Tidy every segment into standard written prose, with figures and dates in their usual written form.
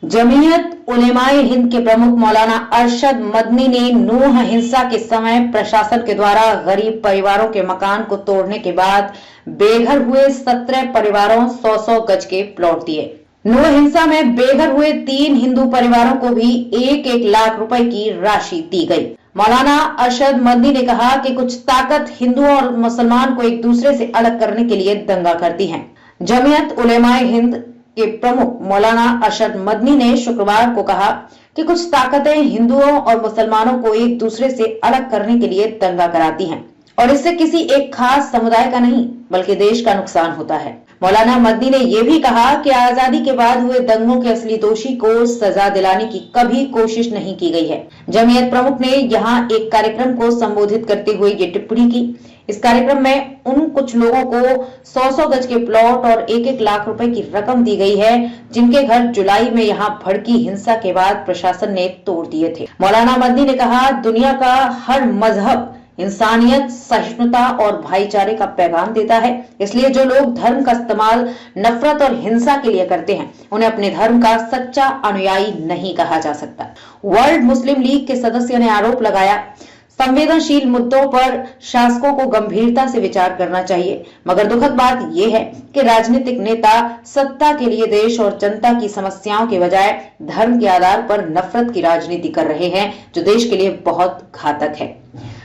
जमीयत उलेमाए हिंद के प्रमुख मौलाना अरशद मदनी ने नूह हिंसा के समय प्रशासन के द्वारा गरीब परिवारों के मकान को तोड़ने के बाद बेघर हुए 17 परिवारों 100-100 गज के प्लॉट दिए। नूह हिंसा में बेघर हुए 3 हिंदू परिवारों को भी 1-1 लाख रुपए की राशि दी गई। मौलाना अरशद मदनी ने कहा कि कुछ ताकत हिंदुओं और मुसलमान को एक दूसरे से अलग करने के लिए दंगा करती है। जमीयत उलेमाए हिंद के प्रमुख मौलाना अरशद मदनी ने शुक्रवार को कहा कि कुछ ताकतें हिंदुओं और मुसलमानों को एक दूसरे से अलग करने के लिए दंगा कराती हैं और इससे किसी एक खास समुदाय का नहीं बल्कि देश का नुकसान होता है। मौलाना मदनी ने यह भी कहा कि आजादी के बाद हुए दंगों के असली दोषी को सजा दिलाने की कभी कोशिश नहीं की गई है। जमीयत प्रमुख ने यहां एक कार्यक्रम को संबोधित करते हुए ये टिप्पणी की। इस कार्यक्रम में उन कुछ लोगों को 100-100 गज के प्लॉट और 1-1 लाख रुपए की रकम दी गई है जिनके घर जुलाई में यहां भड़की हिंसा के बाद प्रशासन ने तोड़ दिए थे। मौलाना मदनी ने कहा, दुनिया का हर मजहब इंसानियत, सहिष्णुता और भाईचारे का पैगाम देता है, इसलिए जो लोग धर्म का इस्तेमाल नफरत और हिंसा के लिए करते हैं उन्हें अपने धर्म का सच्चा अनुयायी नहीं कहा जा सकता। वर्ल्ड मुस्लिम लीग के सदस्य ने आरोप लगाया, संवेदनशील मुद्दों पर शासकों को गंभीरता से विचार करना चाहिए, मगर दुखद बात यह है कि राजनीतिक नेता सत्ता के लिए देश और जनता की समस्याओं के बजाय धर्म के आधार पर नफरत की राजनीति कर रहे हैं जो देश के लिए बहुत घातक है।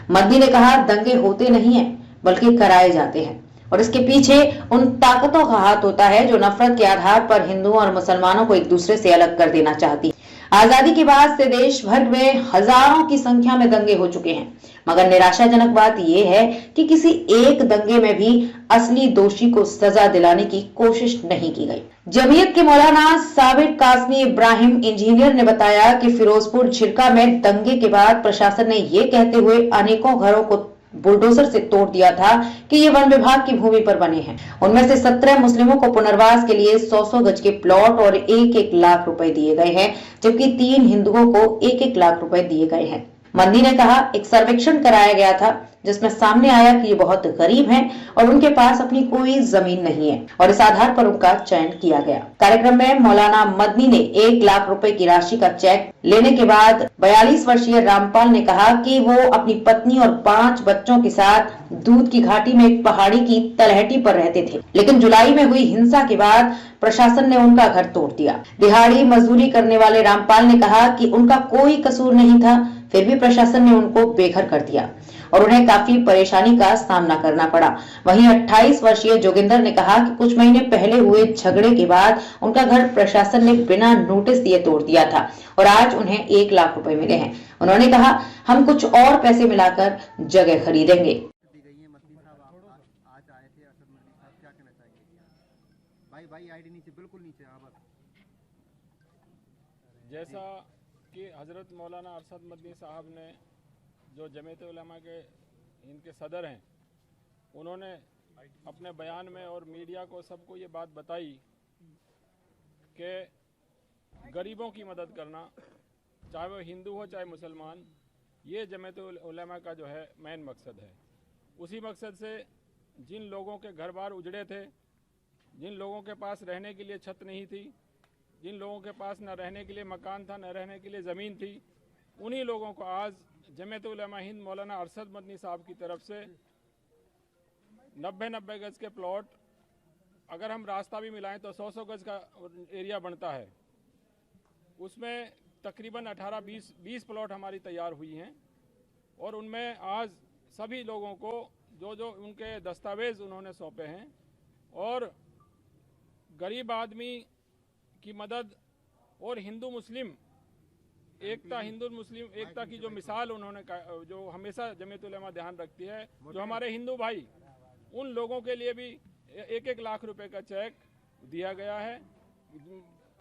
मदनी ने कहा, दंगे होते नहीं है बल्कि कराए जाते हैं और इसके पीछे उन ताकतों का हाथ होता है जो नफरत के आधार पर हिंदुओं और मुसलमानों को एक दूसरे से अलग कर देना चाहती है। आजादी के बाद से देश भर में हजारों की संख्या में दंगे हो चुके हैं, मगर निराशाजनक बात यह है कि किसी एक दंगे में भी असली दोषी को सजा दिलाने की कोशिश नहीं की गई। जमीयत के मौलाना साबिर कासमी इब्राहिम इंजीनियर ने बताया कि फिरोजपुर झिरका में दंगे के बाद प्रशासन ने ये कहते हुए अनेकों घरों को बुलडोजर से तोड़ दिया था कि ये वन विभाग की भूमि पर बने हैं। उनमें से 17 मुस्लिमों को पुनर्वास के लिए 100-100 गज के प्लॉट और 1-1 लाख रुपए दिए गए हैं, जबकि 3 हिंदुओं को 1-1 लाख रुपए दिए गए हैं। मदनी ने कहा, एक सर्वेक्षण कराया गया था जिसमें सामने आया कि ये बहुत गरीब हैं और उनके पास अपनी कोई जमीन नहीं है और इस आधार पर उनका चयन किया गया। कार्यक्रम में मौलाना मदनी ने 1 लाख रुपए की राशि का चेक लेने के बाद 42 वर्षीय रामपाल ने कहा कि वो अपनी पत्नी और 5 बच्चों के साथ दूध की घाटी में एक पहाड़ी की तलहटी पर रहते थे, लेकिन जुलाई में हुई हिंसा के बाद प्रशासन ने उनका घर तोड़ दिया। दिहाड़ी मजदूरी करने वाले रामपाल ने कहा कि उनका कोई कसूर नहीं था, फिर भी प्रशासन ने उनको बेघर कर दिया और उन्हें काफी परेशानी का सामना करना पड़ा। वहीं 28 वर्षीय जोगिंदर ने कहा कि कुछ महीने पहले हुए झगड़े के बाद उनका घर प्रशासन ने बिना नोटिस दिए तोड़ दिया था और आज उन्हें 1 लाख रुपए मिले हैं। उन्होंने कहा, हम कुछ और पैसे मिलाकर जगह खरीदेंगे। जैसा कि हजरत मौलाना अरशद मदनी साहब ने जो जमीयत उलमा के इनके सदर हैं, उन्होंने अपने बयान में और मीडिया को सबको ये बात बताई कि गरीबों की मदद करना, चाहे वो हिंदू हो चाहे मुसलमान, ये जमीयत उलमा का जो है मेन मकसद है। उसी मकसद से जिन लोगों के घर बार उजड़े थे, जिन लोगों के पास रहने के लिए छत नहीं थी, जिन लोगों के पास न रहने के लिए मकान था न रहने के लिए ज़मीन थी, उन्हीं लोगों को आज जमीयत उलमा हिंद मौलाना अरशद मदनी साहब की तरफ से 90-90 गज के प्लॉट, अगर हम रास्ता भी मिलाएं तो 100-100 गज का एरिया बनता है, उसमें तकरीबन 18-20 प्लॉट हमारी तैयार हुई हैं और उनमें आज सभी लोगों को जो जो उनके दस्तावेज़ उन्होंने सौंपे हैं और गरीब आदमी की मदद और हिंदू मुस्लिम एकता की जो मिसाल उन्होंने जो हमेशा जमीयत उलमा ध्यान रखती है, जो हमारे हिंदू भाई, उन लोगों के लिए भी 1-1 लाख रुपए का चेक दिया गया है।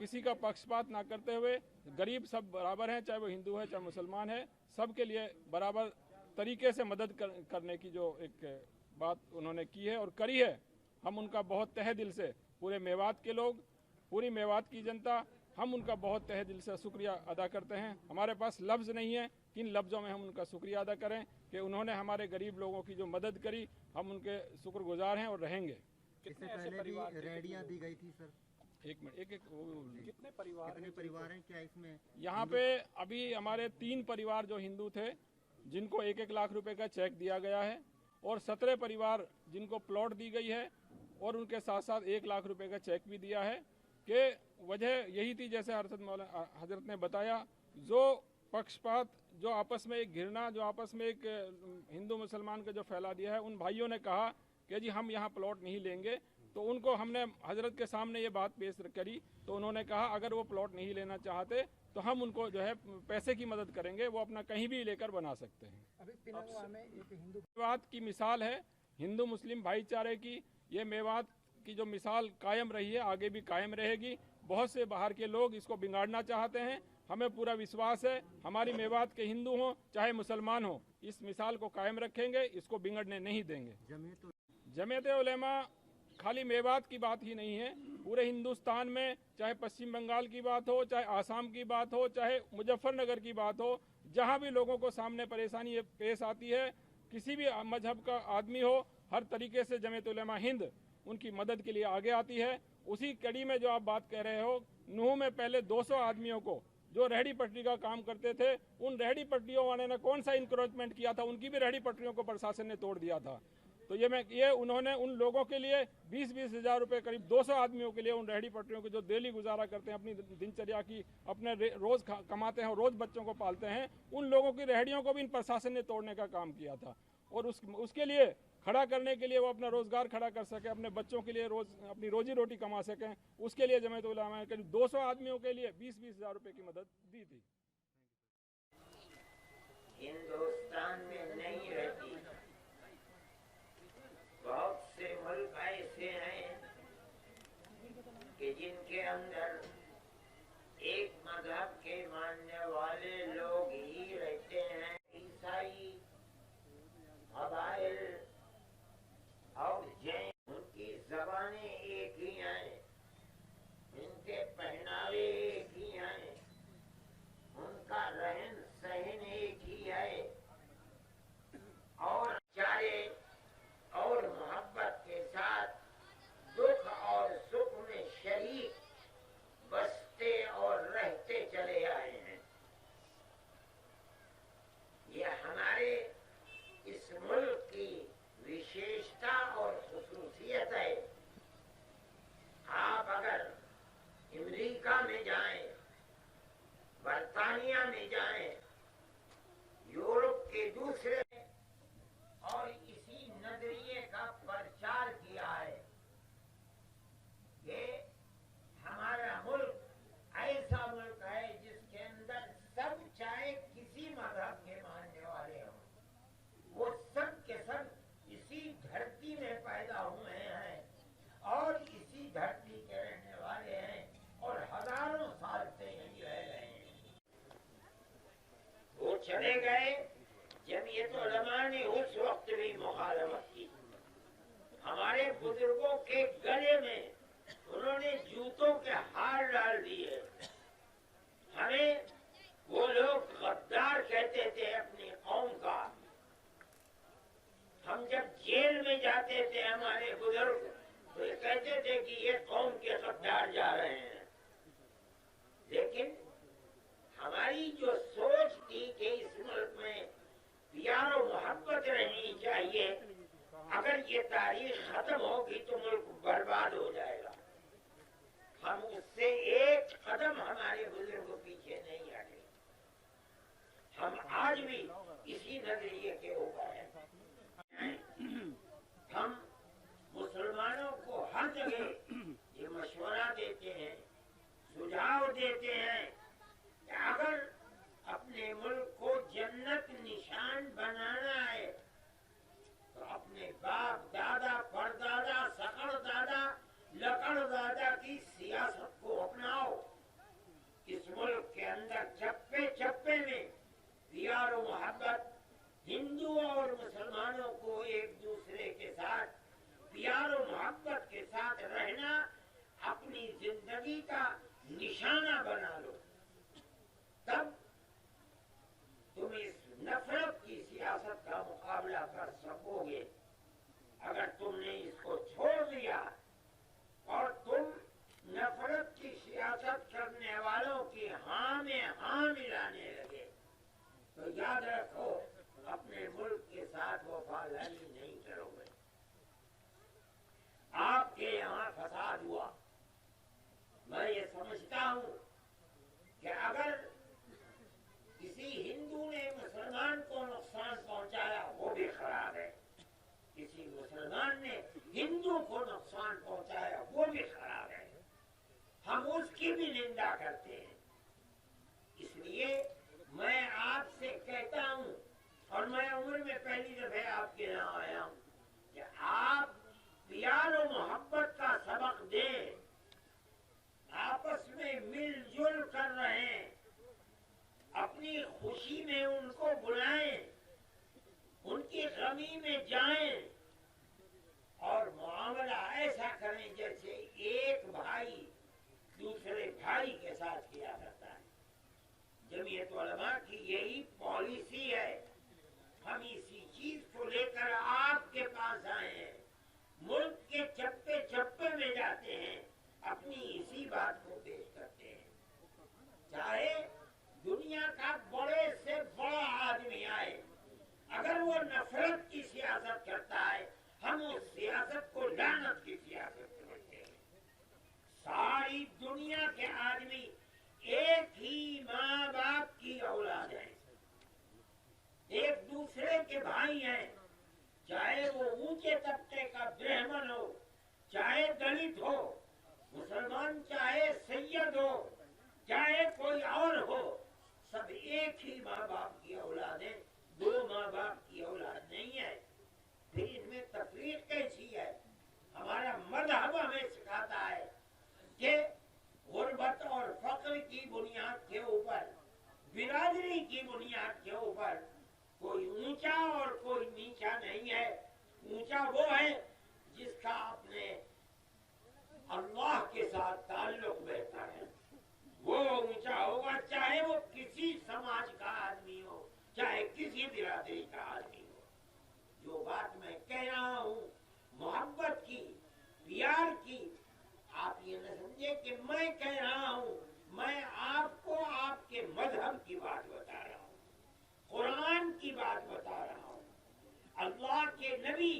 किसी का पक्षपात ना करते हुए गरीब सब बराबर हैं, चाहे वो हिंदू है चाहे मुसलमान है, सबके लिए बराबर तरीके से मदद करने की जो एक बात उन्होंने की है और करी है। हम उनका बहुत तहे दिल से, पूरे मेवात के लोग, पूरी मेवात की जनता, हम उनका बहुत तहे दिल से शुक्रिया अदा करते हैं। हमारे पास लफ्ज़ नहीं है, किन लफ्ज़ों में हम उनका शुक्रिया अदा करें कि उन्होंने हमारे गरीब लोगों की जो मदद करी, हम उनके शुक्रगुजार हैं और रहेंगे। इससे पहले भी रेडियां दी गई थी सर। एक मिनट कितने परिवार हैं क्या इसमें? यहाँ पे अभी हमारे 3 परिवार जो हिंदू थे जिनको 1-1 लाख रुपए का चेक दिया गया है और 17 परिवार जिनको प्लॉट दी गई है और उनके साथ साथ 1 लाख रुपए का चेक भी दिया है कि वजह यही थी जैसे हजरत ने बताया, जो पक्षपात, जो आपस में एक घृणा, जो आपस में एक हिंदू मुसलमान का जो फैला दिया है, उन भाइयों ने कहा कि जी हम यहाँ प्लॉट नहीं लेंगे। तो उनको हमने हजरत के सामने ये बात पेश करी तो उन्होंने कहा अगर वो प्लॉट नहीं लेना चाहते तो हम उनको जो है पैसे की मदद करेंगे, वो अपना कहीं भी लेकर बना सकते हैं। अभी पिनांगवा में एक हिंदू मेवात की मिसाल है, हिंदू मुस्लिम भाईचारे की। ये मेवात की जो मिसाल कायम रही है, आगे भी कायम रहेगी। बहुत से बाहर के लोग इसको बिगाड़ना चाहते हैं। हमें पूरा विश्वास है हमारी मेवात के हिंदू हों चाहे मुसलमान हों, इस मिसाल को कायम रखेंगे, इसको बिगड़ने नहीं देंगे। जमीयत उलेमा खाली मेवात की बात ही नहीं है, पूरे हिंदुस्तान में चाहे पश्चिम बंगाल की बात हो, चाहे आसाम की बात हो, चाहे मुजफ्फरनगर की बात हो, जहां भी लोगों को सामने परेशानी पेश आती है, किसी भी मजहब का आदमी हो, हर तरीके से जमीयत उलेमा हिंद उनकी मदद के लिए आगे आती है। उसी कड़ी में जो आप बात कह रहे हो, नूह में पहले 200 आदमियों को जो रेहड़ी पटरी का काम करते थे, उन रेहड़ी पटरियों वाले ने कौन सा इंक्रोचमेंट किया था, उनकी भी रेहड़ी पटरियों को प्रशासन ने तोड़ दिया था। तो ये उन्होंने उन लोगों के लिए 20-20 हज़ार रुपए, करीब 200 आदमियों के लिए, उन रेहड़ी पटरियों के जो डेली गुजारा करते हैं, अपनी दिनचर्या की, अपने रोज कमाते हैं, रोज बच्चों को पालते हैं, उन लोगों की रेहड़ियों को भी इन प्रशासन ने तोड़ने का काम किया था। और उसके लिए खड़ा करने के लिए, वो अपना रोजगार खड़ा कर सके, अपने बच्चों के लिए रोज अपनी रोजी रोटी कमा सकें, उसके लिए जमीयत उलेमा ने करीब 200 आदमियों के लिए 20-20 हज़ार रुपए की मदद दी थी। हिंदुस्तान में नहीं रहती, बहुत से मुल्क ऐसे हैं कि जिनके अंदर एक मजहब के मानने वाले लोग ही रहते हैं। ईसाई, कबाइल और जैन, उनकी जबानें एक ही हैं, इनके पहनावे एक ही हैं, उनका रहन सहन एक ही है, और चाहे और मोहब्बत के साथ दुख और सुख में शरीक बसते और रहते चले आए हैं। ये हमारे इस मुल्क की विशेषता और खुसूसियत है। आप अगर अमेरिका में जाएं, बर्तानिया में जाएं, यूरोप के दूसरे और इसी नजरिए का प्रचार किया है। ये हमारा मुल्क ऐसा मुल्क है जिसके अंदर सब, चाहे किसी मजहब के मानने वाले हों, वो सब के सब इसी धरती में पैदा हुए हैं और इसी धरती के रहने वाले हैं और हजारों साल से यही रह रहे हैं। वो चले गए, जमीयत उलेमा ने उस वक्त भी मुखालफत की। हमारे बुजुर्गों के गले में उन्होंने जूतों के हार डाल दिए। हमें वो लोग गद्दार कहते थे अपनी कौम का। हम जब जेल में जाते थे, हमारे बुजुर्ग तो ये कहते थे कि ये कौम के गद्दार जा रहे हैं। लेकिन हमारी जो सोच थी कि इस मुल्क में प्यार और मोहब्बत रहनी चाहिए, अगर ये तारीख खत्म होगी तो मुल्क बर्बाद हो जाएगा। हम उससे एक कदम हमारे बुजुर्ग पीछे नहीं हटे। हम आज भी इसी नजरिए के ऊपर हैं। हम मुसलमानों को हर जगह ये मशवरा देते हैं, सुझाव देते हैं कि अगर अपने मुल्क को जन्नत निशान बनाना है तो अपने बाप दादा, परदादा, सकड़ दादा, लकड़ दादा की सियासत को अपनाओ। इस मुल्क के अंदर चप्पे चप्पे में प्यार और मोहब्बत, हिंदुओं और मुसलमानों को एक दूसरे के साथ प्यार और मोहब्बत के साथ रहना अपनी जिंदगी का निशाना बना लो, तब तुम इस नफरत की सियासत का मुकाबला कर सकोगे। अगर तुमने इसको छोड़ दिया और तुम नफरत मिलाने लगे तो याद रखो अपने मुल्क के साथ वफादारी नहीं करोगे। आपके यहाँ फसाद हुआ, मैं ये समझता हूँ कि अगर किसी हिंदू ने मुसलमान को नुकसान पहुंचाया वो भी खराब है, किसी मुसलमान ने हिंदू को नुकसान पहुंचाया वो भी खराब है, हम उसकी भी निंदा करते हैं। इसलिए मैं आपसे कहता हूँ, और मैं उम्र में पहली दफे आपके यहाँ आया हूँ, कि आप प्यार और मोहब्बत का सबक दें, आपस में मिलजुल कर रहें, अपनी खुशी में उनको बुलाएं, उनकी गमी में जाएं और मामला ऐसा करें जैसे एक भाई दूसरे भाई के साथ किया करता है। जमीयत उलमा की यही पॉलिसी है। हम इसी चीज को लेकर आपके पास आए हैं, मुल्क के चप्पे चप्पे में जाते हैं, अपनी इसी बात को पेश करते हैं। चाहे दुनिया का बड़े से बड़ा आदमी आए, अगर वो नफरत की सियासत करता है, हम उस सियासत को लानत की सियासत समझते हैं। सारी दुनिया के आदमी एक ही माँ बाप की औलाद है, एक दूसरे के भाई हैं, चाहे वो ऊंचे तबके का ब्राह्मण हो, चाहे दलित हो, मुसलमान चाहे सैयद हो, चाहे कोई और हो, सब एक ही माँ बाप की औलाद है, दो माँ बाप की औलाद नहीं है। फिर इनमें तफरीक कैसी है? हमारा मजहब हमें सिखाता है कि गुर्बत और फक्र की बुनियाद के ऊपर, बिरादरी की बुनियाद के ऊपर कोई ऊंचा और कोई नीचा नहीं है। ऊंचा वो है जिसका अपने अल्लाह के साथ ताल्लुक बेहतर है, वो ऊंचा होगा, चाहे वो किसी समाज का आदमी हो, चाहे किसी बिरादरी का आदमी हो। जो बात मैं कह रहा हूँ मोहब्बत की, प्यार की, आप ये न समझे कि मैं कह रहा हूँ, मैं आपको आपके मजहब की बात बता रहा हूँ, कुरान की बात बता रहा हूँ, अल्लाह के नबी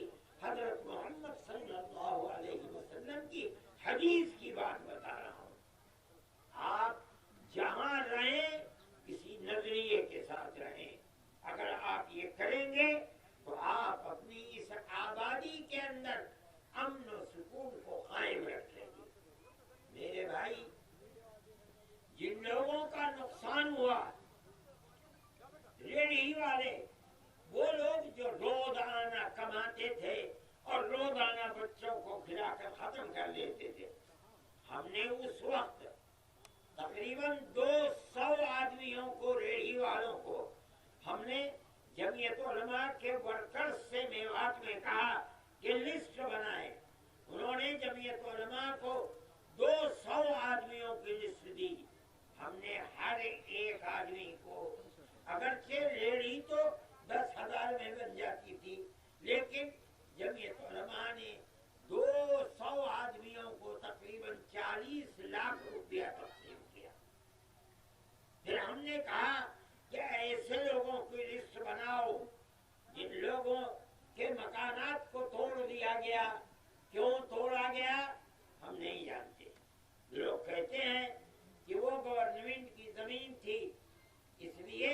हजरत मोहम्मद सल्लल्लाहु अलैहि वसल्लम की हदीस की बात बता रहा हूँ। आप जहाँ रहें किसी नजरिए के साथ रहें, अगर आप ये करेंगे तो आप अपनी इस आबादी के अंदर अमन और सुकून को कायम रखेंगे। मेरे भाई, जिन लोगों का नुकसान हुआ, रेहड़ी वाले, वो लोग जो रोजाना कमाते थे और रोजाना बच्चों को खिलाकर खत्म कर देते थे, हमने उस वक्त तकरीबन 200 आदमियों को, रेहड़ी वालों को, हमने जमीयत उलमा के वर्कर्स से मेवात में कहा कि लिस्ट बनाए। उन्होंने जमीयत उलमा को 200 आदमियों की लिस्ट दी। हमने हर एक आदमी को, अगरचे रेहड़ी तो 10,000 में बन जाती थी, लेकिन जमीयत उलमा ने 200 आदमियों को तकरीबन 40 लाख रुपया तकसीम किया। फिर हमने कहा कि ऐसे लोगों की लिस्ट बनाओ जिन लोगों के मकानात को तोड़ दिया गया। क्यों तोड़ा गया हम नहीं जानते। लोग कहते हैं कि वो गवर्नमेंट की जमीन थी, इसलिए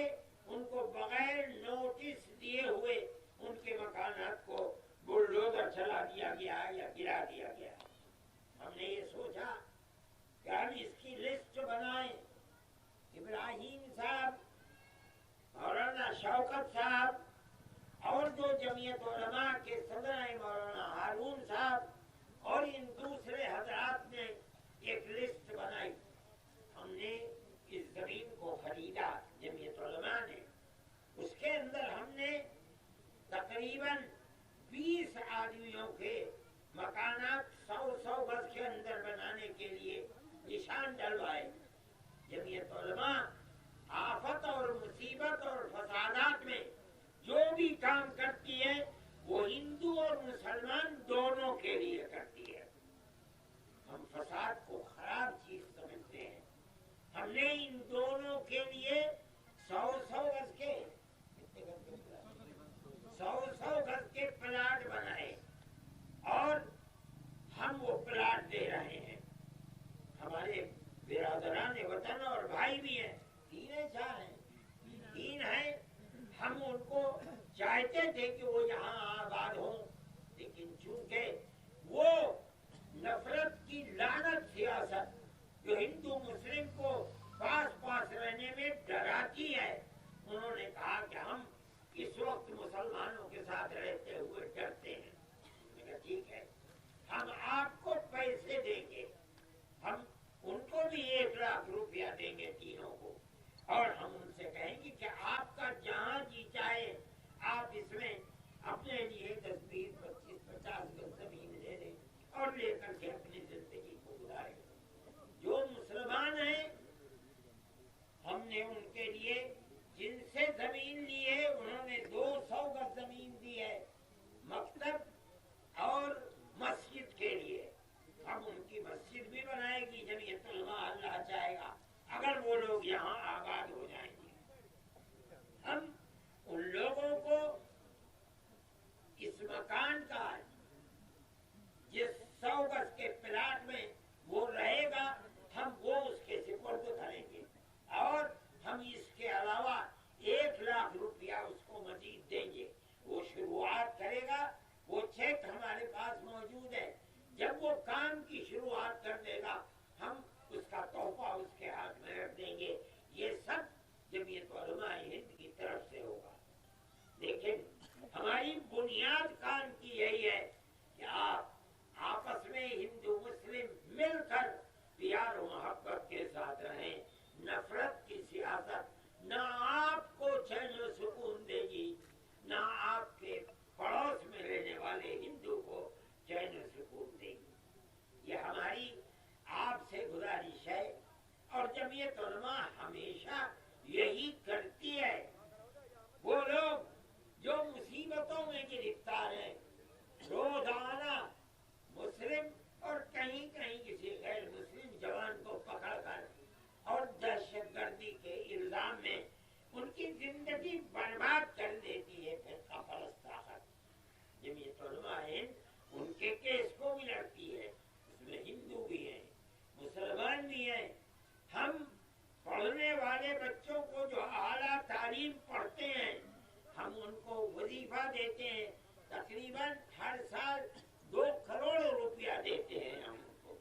उनको बगैर नोटिस दिए हुए उनके मकानात को बुलडोजर चला दिया गया या गिरा दिया गया। हमने ये सोचा कि हम इसकी लिस्ट बनाएं। इब्राहिम साहब, मौलाना शौकत साहब और जो जमीयत उलमा के सदर हैं मौलाना हारून साहब और इन दूसरे हजरात ने एक लिस्ट बनाई। हमने इस जमीन को खरीदा जमीयत उलमा ने। उसके अंदर हमने तकरीबन 20 आदमियों के मकानात 100-100 गज के अंदर बनाने के लिए निशान डलवाए। जमीयत उलमा आफत और मुसीबत और फसादात में जो भी काम करती है वो हिंदू और मुसलमान दोनों के लिए करती है। हम फसाद को खराब चीज समझते हैं। हमने इन दोनों के लिए भाई भी हैं, 3 है 4 हैं, 3 हैं। हम उनको चाहते थे कि वो यहाँ आबाद हों, लेकिन चूंकि वो नफरत की लानत सियासत जो हिंदू मुस्लिम को पास पास रहने में डराती है, उन्होंने कहा कि हम इस वक्त मुसलमानों के साथ रहते हुए डरते हैं। मैंने कहा ठीक है, हम आपको पैसे देंगे, हम उनको भी 1 लाख रुपया देंगे तीनों को, और हम उनसे कहेंगे कि आपका जहां जी चाहे आप इसमें अपने लिए 10, 20, 25, 50 गज जमीन ले लें और लेकर के अपनी जिंदगी को गुजारें। जो मुसलमान हैं, हमने उनके लिए जिनसे जमीन ली है उन्होंने 200 गज जमीन दी है मकतब और मस्जिद के लिए। हम उनकी मस्जिद भी बनाएगी जमीयत उलमा, अल्लाह चाहेगा, अगर वो लोग यहाँ आबाद हो जाएंगे। हम उन लोगों को इस मकान का जिस 100 गज के प्लाट में वो रहेगा, हम वो उसके सिपुर्द करेंगे और हम इसके अलावा 1 लाख रुपया उसको मजीद देंगे। वो शुरुआत करेगा, वो चेक हमारे पास मौजूद है। जब वो काम की शुरुआत कर देगा, हम उसका तोहफा उसके हाथ में रख देंगे। ये सब जमीयत उलमा हिंद की तरफ से होगा। लेकिन हमारी बुनियाद काम की यही है कि आप आपस में हिंदू मुस्लिम मिलकर प्यार और मोहब्बत के साथ रहें। नफरत की सियासत न आपको चैन और सुकून देगी, न आपके पड़ोस में रहने वाले हिंदू को चैन और सुकून देगी। ये हमारी आपसे गुजारिश है और जमीयत उलमा हमेशा यही करती है। वो लोग जो मुसीबतों में गिरफ्तार हैं, रोजाना मुस्लिम और कहीं कहीं किसी गैर मुस्लिम जवान को पकड़कर और दहशतगर्दी के इल्जाम में उनकी जिंदगी बर्बाद कर देती है फिरका परस्त ताकत। जमीयत उलमा हिंद उनके केस को भी लड़ती है, उसमें हिंदू भी हैं, मुसलमान भी हैं। हम पढ़ने वाले बच्चों को जो आला तालीम पढ़ते हैं, हम उनको वजीफा देते हैं, तकरीबन हर साल 2 करोड़ रुपया देते हैं हम उनको।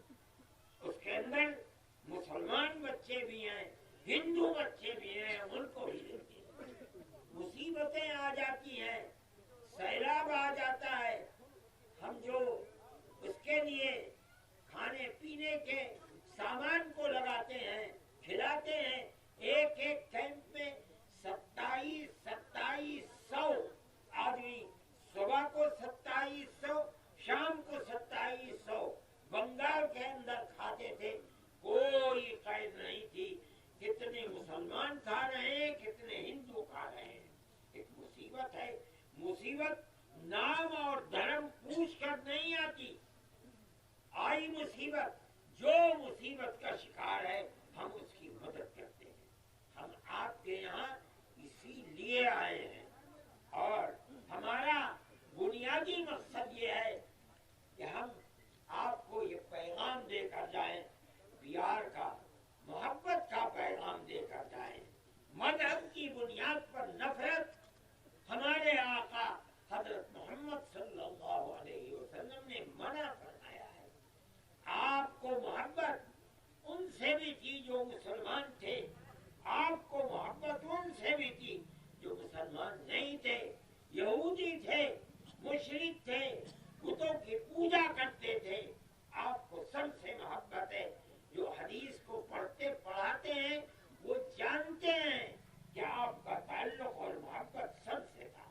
उसके अंदर मुसलमान बच्चे भी हैं, हिंदू बच्चे भी हैं, उनको भी देते हैं। मुसीबतें आ जाती हैं, सैलाब आ जाता है, हम जो उसके लिए खाने पीने के सामान को लगाते हैं, खिलाते हैं, एक एक कैंप में 2700 आदमी, सुबह को 2700, शाम को 2700 बंगाल के अंदर खाते थे। कोई कैद नहीं थी कितने मुसलमान खा रहे हैं, कितने हिंदू खा रहे हैं। एक मुसीबत है। मुसीबत नाम और धर्म पूछ कर नहीं आती। आई मुसीबत, जो मुसीबत का शिकार है, हम उसकी मदद करते हैं। हम आपके यहाँ इसीलिए आए हैं और हमारा बुनियादी मकसद ये है कि हम आपको ये पैगाम देकर जाएं, प्यार का, मोहब्बत का पैगाम देकर जाएं। मजहब की बुनियाद पर नफरत हमारे आका हजरत मोहम्मद सल्लल्लाहु अलैहि वसल्लम ने मना फरमाया है। आपको मोहब्बत उनसे भी थी जो मुसलमान थे, आपको मोहब्बत उनसे भी थी जो मुसलमान नहीं थे, यहूदी थे, मुशरिक थे, बुतों की पूजा करते थे। आपको सबसे मोहब्बत है। जो हदीस को पढ़ते पढ़ाते हैं वो जानते हैं कि आपका ताल्लुक और मोहब्बत सबसे था।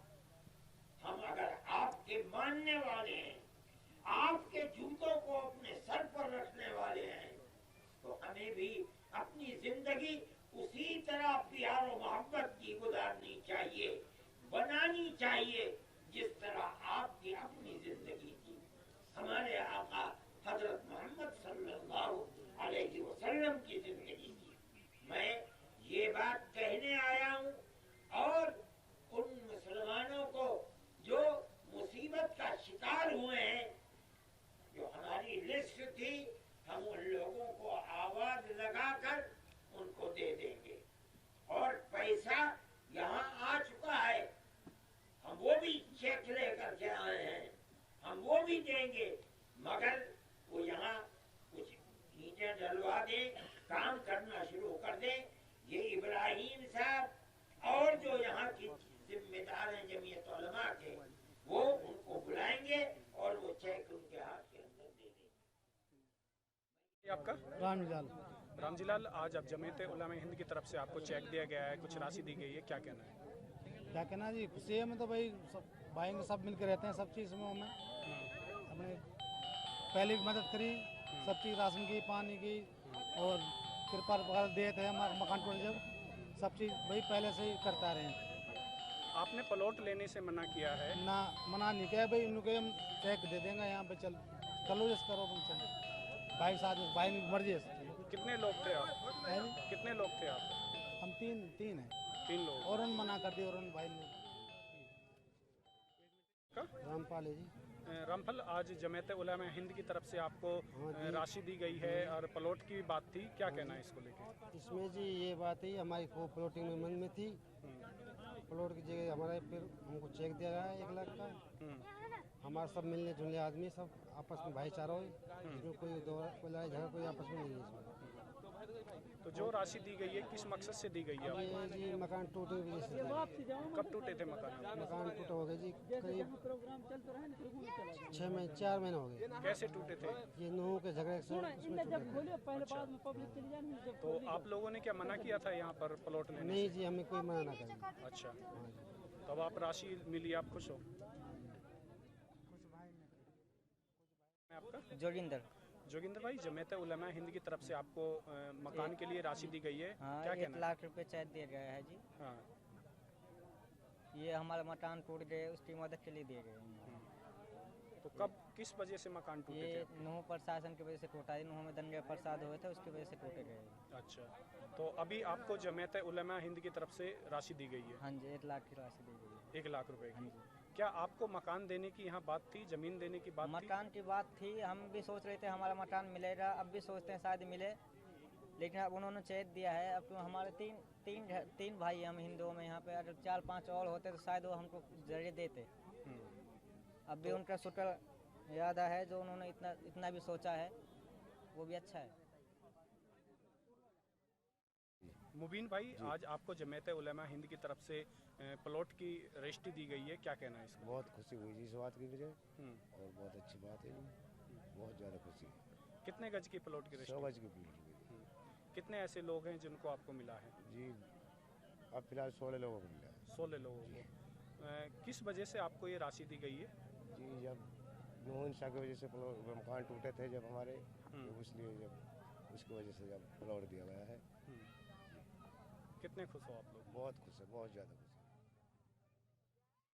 हम अगर आपके मानने वाले हैं, आपके जूतों को अपने सर पर रखने वाले हैं, तो हमें भी अपनी जिंदगी ये आपका रामलाल। रामजीलाल, आज अब जमीयत उलमा हिंद की तरफ से आपको चेक दिया गया है, कुछ राशि दी गई है, क्या कहना है? क्या कहना जी, खुशी है। मैं तो भाई सब भाई के सब मिलकर रहते हैं, सब चीज़ में हमें हमने पहले भी मदद करी, सब चीज़ राशन की, पानी की और कृपा वगैरह दिए थे हमारे मकान टूट जब, सब चीज़ भाई पहले से ही करता रहे हैं। आपने प्लॉट लेने से मना किया है, ना मना नहीं किया भाई, उनके हम चेक दे देंगे यहाँ पे, चलो जैसे करो तुम चलो, भाई साथ में भाई की मर्जी है। कितने लोग थे आप? है जी? कितने लोग थे आप? हम तीन हैं 3 लोग। और उन मना कर दिया, और उन भाई ने का? रामपाल है जी। रामफल, आज जमीयत उलमा हिंद की तरफ से आपको राशि दी गई है और प्लॉट की बात थी, क्या कहना है इसको लेके? इसमें जी ये बात है, हमारी को प्लॉटिंग में मन में थी, प्लॉट की जगह हमारे फिर हमको चेक दिया गया है 1 लाख का। हमारे सब मिलने जुलने आदमी सब आपस में भाईचारा हो, इसमें कोई लड़ाई झगड़ा कोई आपस में नहीं है इसमें। तो जो राशि दी गई है किस मकसद से दी गई है? ये जी मकान टूटे की वजह से। कब टूटे थे मकान? मकान टूटा हो गया जी, करीब 4 महीने हो गए। कैसे टूटे थे? ये नूह के झगड़े से उसमें टूटे। तो आप लोगों ने क्या मना किया था यहाँ पर प्लॉट लेने नहीं जी, हमें कोई मना ना करे। से? अच्छा, तो अब आप राशि मिली, आप खुश हो? आपका जोगिंदर भाई, जमीयत उलमा हिंद की तरफ से आपको मकान के लिए राशि दी गई है, हाँ, क्या 1 कहना है? लाख रुपए चेक दिया गया है जी। हाँ, ये हमारा मकान टूट गए, उसकी मदद के लिए दिए गए हैं। तो कब किस वजह से मकान टूटे ये थे? नूह प्रशासन की वजह से टूटा है, नूह में दंगे फसाद हुए थे, उसकी वजह से टूटे गए। अच्छा, तो अभी आपको जमीयत उलमा हिंद की तरफ से राशि दी गई है हाँ जी, 1 लाख की राशि दी गई है। 1 लाख रुपए हाँ की। जी, क्या आपको मकान देने की यहाँ बात थी, जमीन देने की बात थी? मकान की बात थी, हम भी सोच रहे थे हमारा मकान मिलेगा, अब भी सोचते हैं शायद मिले, लेकिन अब उन्होंने चेक दिया है। अब तो हमारे तीन भाई हम हिंदुओं में, यहाँ पे अगर 4-5 और होते तो शायद वो हमको जरिए देते। अब भी उनका शुक्र याद है जो उन्होंने इतना भी सोचा है, वो भी अच्छा है। मुबीन भाई, आज आपको जमीयत उलमा हिंद की तरफ से प्लॉट की रजिस्ट्री दी गई है, क्या कहना है इसका? बहुत खुशी हुई जी इस बात की मुझे, और बहुत अच्छी बात है जी, बहुत ज़्यादा खुशी है। कितने गज की प्लॉट की 100 रजिस्ट्री? गज की प्लॉट हुई कितने ऐसे लोग हैं जिनको आपको मिला है? जी। अब फिलहाल 16 लोगों को मिला है 16 लोगों को। किस वजह से आपको ये राशि दी गई है? जी। जब नूह हिंसा की वजह से मकान टूटे थे जब हमारे, तो इसलिए जब उसकी वजह से जब प्लॉट दिया गया है। कितने खुश हो आप लोग? बहुत खुश है, बहुत ज़्यादा खुश है।